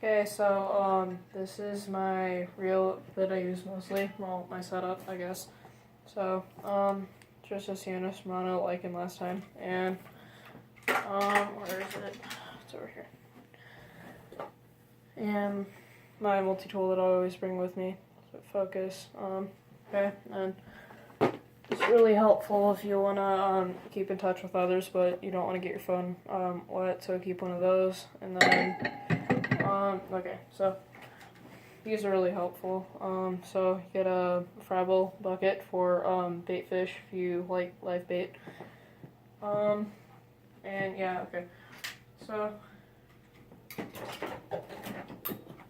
Okay, so this is my reel that I use mostly. Well, my setup, I guess. So just a Sienna Shimano like in last time, and where is it? It's over here. And my multi-tool that I always bring with me. So focus. Okay, and it's really helpful if you want to keep in touch with others, but you don't want to get your phone wet, so keep one of those. And then, okay, so these are really helpful. So you get a Frabble bucket for bait fish if you like live bait. And yeah, okay. So,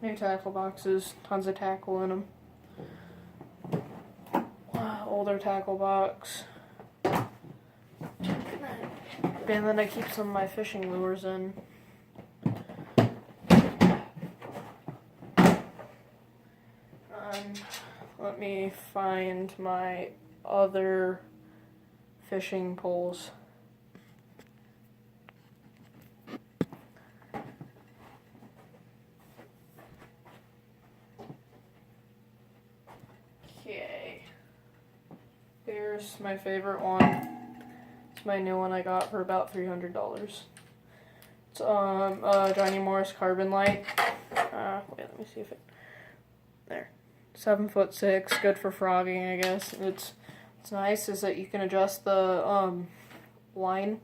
new tackle boxes, tons of tackle in them. Older tackle box. And then I keep some of my fishing lures in. Let me find my other fishing poles. Okay. Here's my favorite one. It's my new one I got for about $300. It's Johnny Morris Carbon Light. Wait, let me see if it. There. 7'6", good for frogging, I guess. It's nice is that you can adjust the line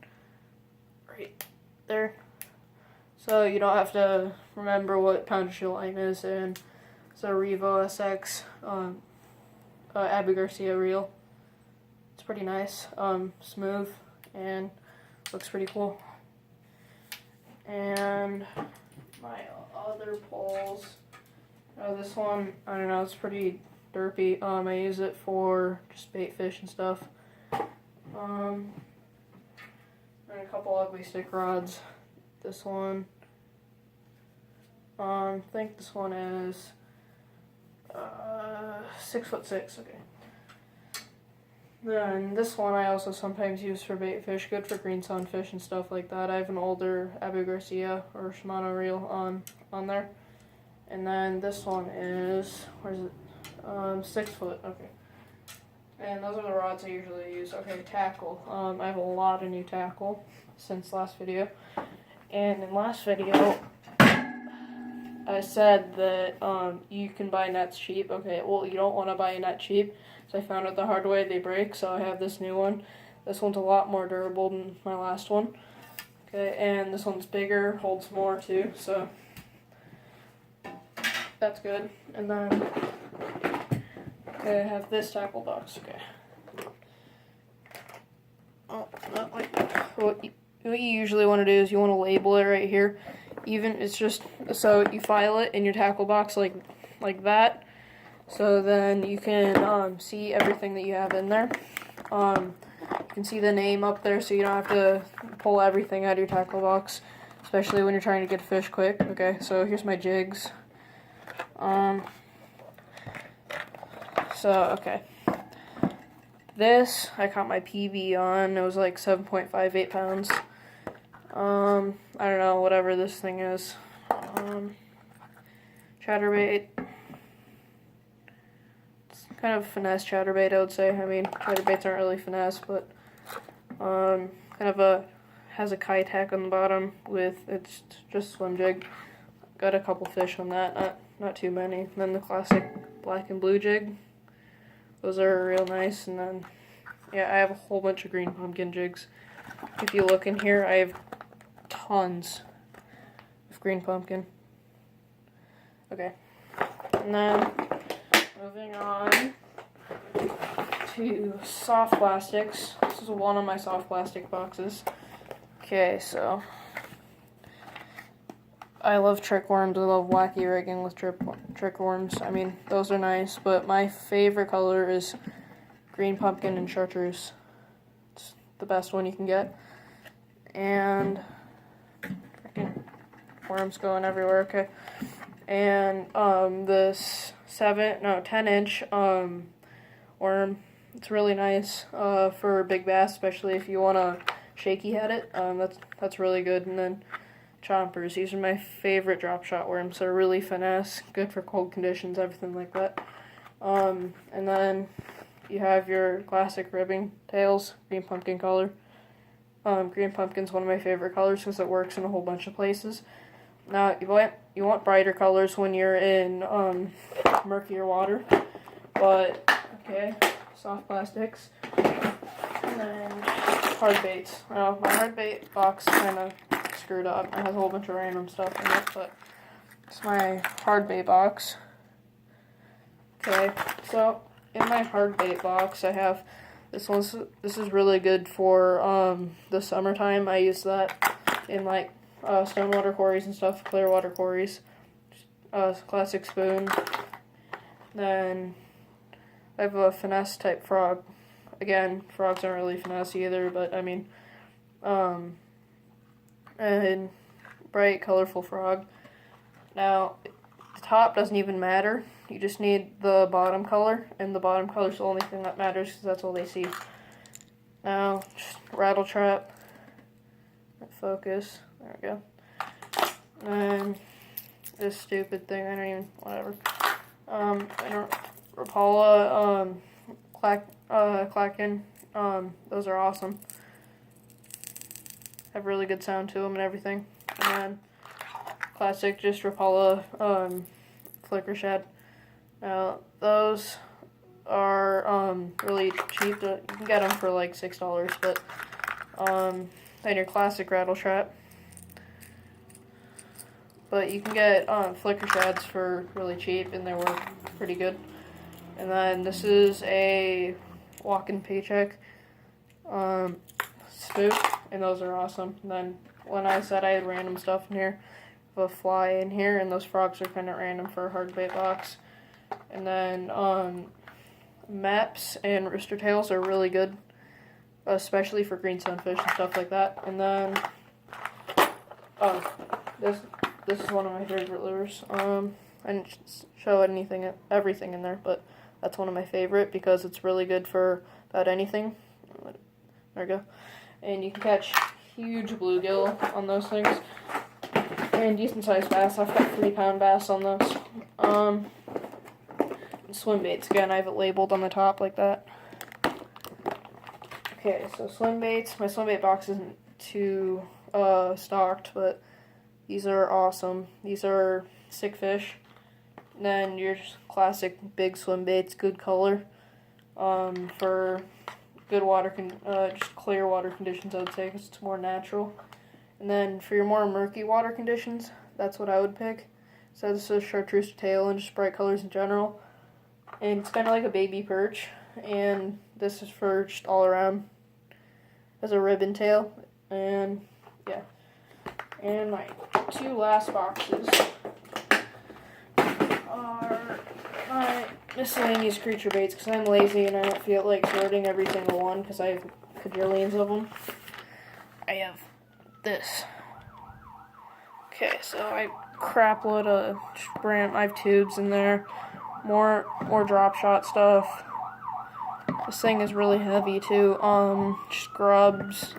right there, so you don't have to remember what poundage your line is. And it's a Revo SX Abu Garcia reel. It's pretty nice, smooth, and looks pretty cool. And my other poles. This one, I don't know, it's pretty derpy. I use it for just bait fish and stuff. And a couple ugly stick rods. This one, I think this one is 6'6", okay. Then this one I also sometimes use for bait fish, good for green sunfish and stuff like that. I have an older Abu Garcia or Shimano reel on there. And then this one is, where is it? 6 foot, okay. And those are the rods I usually use. Okay, tackle. I have a lot of new tackle since last video. And in last video, I said that you can buy nets cheap. Okay, well, you don't want to buy a net cheap. So I found out the hard way, they break. So I have this new one. This one's a lot more durable than my last one. Okay, and this one's bigger, holds more too, so that's good. And then, okay, I have this tackle box, okay. Oh, not like that. What you usually want to do is you want to label it right here. Even, it's just, so you file it in your tackle box like that. So then you can see everything that you have in there. You can see the name up there, so you don't have to pull everything out of your tackle box, especially when you're trying to get fish quick. Okay, so here's my jigs. Okay. This, I caught my PB on. It was like 7.58 pounds. I don't know, whatever this thing is. Chatterbait. It's kind of finesse chatterbait, I would say. I mean, chatterbaits aren't really finesse, but kind of has a kite hack on the bottom with, it's just swim jig. Got a couple fish on that, not too many. And then the classic black and blue jig. Those are real nice. And then, yeah, I have a whole bunch of green pumpkin jigs. If you look in here, I have tons of green pumpkin. Okay. And then, moving on to soft plastics. This is one of my soft plastic boxes. Okay, so I love trick worms. I love wacky rigging with trick worms. I mean, those are nice, but my favorite color is green pumpkin and chartreuse. It's the best one you can get. And freaking worms going everywhere. Okay. And this 10-inch worm. It's really nice for big bass, especially if you want to shaky head it. That's really good. And then chompers. These are my favorite drop shot worms. They're really finesse, good for cold conditions, everything like that. And then you have your classic ribbing tails, green pumpkin color. Green pumpkin's one of my favorite colors because it works in a whole bunch of places. Now, you want brighter colors when you're in murkier water, but, okay, soft plastics, and then hard baits. Now, my hard bait box kind of screwed up. It has a whole bunch of random stuff in it, but it's my hard bait box. Okay, so in my hard bait box, I have this is really good for the summertime. I use that in like stonewater quarries and stuff, clear water quarries. Classic spoon. Then I have a finesse type frog. Again, frogs aren't really finesse either, but I mean, and bright, colorful frog. Now, the top doesn't even matter. You just need the bottom color, and the bottom color is the only thing that matters because that's all they see. Now, just rattle trap. Focus. There we go. And this stupid thing, I don't even, whatever. And Rapala, Clackin, those are awesome. Have really good sound to them and everything. And then classic, just Rapala, flicker shad. Now, those are really cheap. You can get them for like $6, but then your classic rattle trap. But you can get flicker shads for really cheap, and they work pretty good. And then this is a walk-in paycheck spook, and those are awesome. And then when I said I had random stuff in here, I have a fly in here, and those frogs are kind of random for a hard bait box. And then maps and rooster tails are really good, especially for green sunfish and stuff like that. And then this is one of my favorite lures. I didn't show everything in there, but that's one of my favorite because it's really good for about anything. There we go. And you can catch huge bluegill on those things. And decent sized bass. I've got 3-pound bass on those. Swim baits. Again, I have it labeled on the top like that. Okay, so swim baits. My swim bait box isn't too stocked, but these are awesome. These are sick fish. And then your classic big swim baits, good color. For good water, just clear water conditions, I would say, because it's more natural. And then for your more murky water conditions, that's what I would pick. So this is chartreuse tail and just bright colors in general. And it's kind of like a baby perch. And this is for just all around. Has a ribbon tail. And yeah. And my 2 last boxes are my miscellaneous creature baits because I'm lazy and I don't feel like sorting every single one because I have quadrillions of them. I have this. Okay, so I crap load of brand. I have tubes in there. More drop shot stuff. This thing is really heavy too. Scrubs,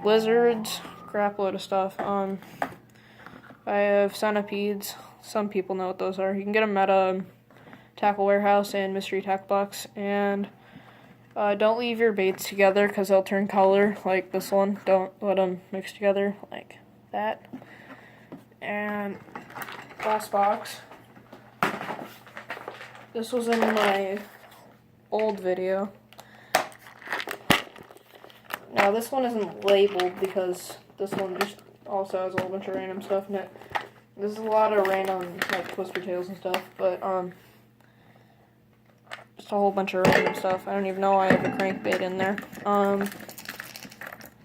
lizards, crap load of stuff. I have centipedes. Some people know what those are. You can get them at a tackle warehouse and mystery tackle box. And don't leave your baits together because they'll turn color like this one. Don't let them mix together like that. And last box. This was in my old video. Now this one isn't labeled because this one just also has a whole bunch of random stuff in it. This is a lot of random like twister tails and stuff, but just a whole bunch of random stuff. I don't even know I have a crankbait in there.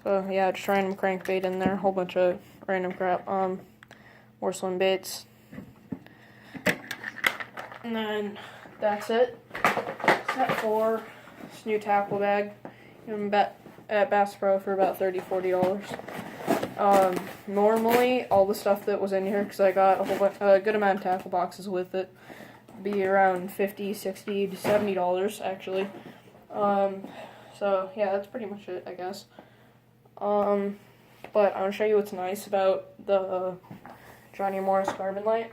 So yeah, just random crankbait in there, a whole bunch of random crap. More swim baits. And then that's it. Set 4, this new tackle bag. I'm at Bass Pro for about $30-$40. Normally, all the stuff that was in here, because I got a good amount of tackle boxes with it, be around $50, $60 to $70 actually. So yeah, that's pretty much it, I guess. but I'm gonna show you what's nice about the Johnny Morris Carbon Light.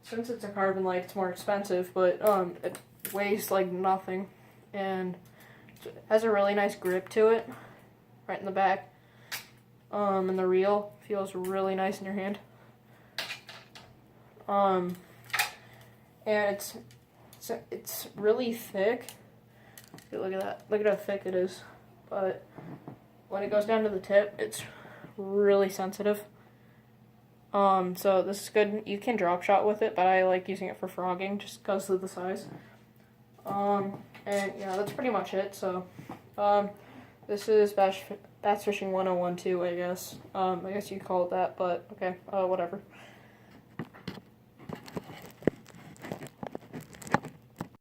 Since it's a carbon light, it's more expensive, but it weighs like nothing, and it has a really nice grip to it, right in the back. And the reel feels really nice in your hand. And it's really thick. Look at that. Look at how thick it is. But when it goes down to the tip, it's really sensitive. So this is good. You can drop shot with it, but I like using it for frogging just because of the size. And yeah, that's pretty much it. So, this is Bassfishing101 too, I guess. I guess you could call it that, but okay, whatever.